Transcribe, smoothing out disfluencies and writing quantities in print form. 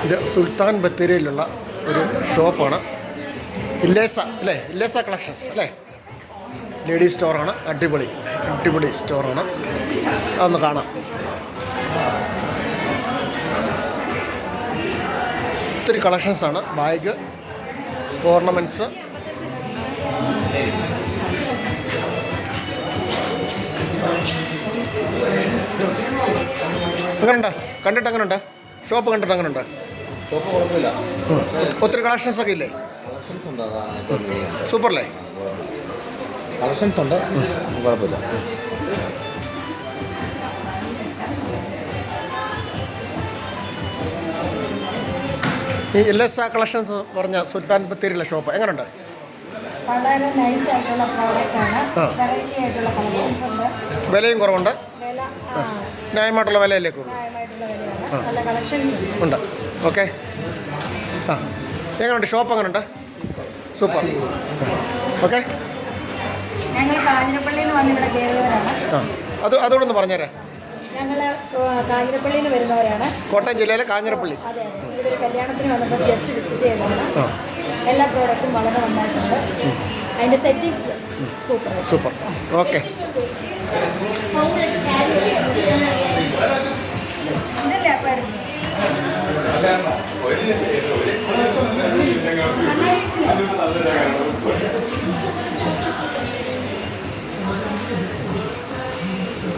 ഇത് സുൽത്താൻ ബത്തേരിയിലുള്ള ഒരു ഷോപ്പാണ്. ഇല്ലേസ അല്ലേ, ഇല്ലേസ കളക്ഷൻസ് അല്ലേ, ലേഡീസ് സ്റ്റോറാണ്. അടിപൊളി സ്റ്റോറാണ്. അതൊന്ന് കാണാം. ഒത്തിരി കളക്ഷൻസാണ്. ബാഗ്, ഓർണമെൻറ്റ്സ്, അങ്ങനെയുണ്ട്. കണ്ടിട്ട് അങ്ങനെയുണ്ട് ഷോപ്പ്? കണ്ടിട്ട് അങ്ങനെയുണ്ട്? ഷോപ്പ് കുഴപ്പമില്ല. ഒത്തിരി കളക്ഷൻസ് ഒക്കെ ഇല്ലേ? കളക്ഷൻസ് ഉണ്ട്. സൂപ്പറല്ലേ? കളക്ഷൻസ് ഉണ്ട്, കുഴപ്പമില്ല. ഈ ഇല്ലേസ കളക്ഷൻസ് പറഞ്ഞ സുൽത്താൻ ബത്തേരിയിലെ ഷോപ്പ് എങ്ങനെയുണ്ട്? വളരെ നൈസ് ആയിട്ടുള്ള പ്രോഡക്റ്റാണ്. വെറൈറ്റി ആയിട്ടുള്ള കളക്ഷൻസ് ഉണ്ട്. വിലയും കുറവുണ്ട്. വില ന്യായമായിട്ടുള്ള വിലയിലേക്ക് ന്യായമായിട്ടുള്ള വിലയാണ്. നല്ല കളക്ഷൻസ് ഉണ്ട്. ഓക്കെ. എങ്ങനെയുണ്ട് ഷോപ്പ്? എങ്ങനെയുണ്ട്? സൂപ്പർ. ഓക്കെ. ഞങ്ങൾ കാഞ്ഞിരപ്പള്ളിയിൽ നിന്ന് വന്ന് ഇവിടെ കയറിയവരാണ്. അതുകൂടെ ഒന്ന് പറഞ്ഞേരെ. ഞങ്ങൾ കാഞ്ഞിരപ്പള്ളിയിൽ നിന്ന് വരുന്നവരാണ്. കോട്ടയം ജില്ലയിലെ കാഞ്ഞിരപ്പള്ളി. അതെ, ഇവിടെ ഒരു കല്യാണത്തിന് വന്നപ്പോൾ ജസ്റ്റ് വിസിറ്റ് ചെയ്തതാണ്. എല്ലാ പ്രോഡക്റ്റും വളരെ നന്നായിട്ടുണ്ട്. അതിൻ്റെ സെറ്റിങ്സ് സൂപ്പർ. ഓക്കെ. ഇതല്ലേ അപ്പം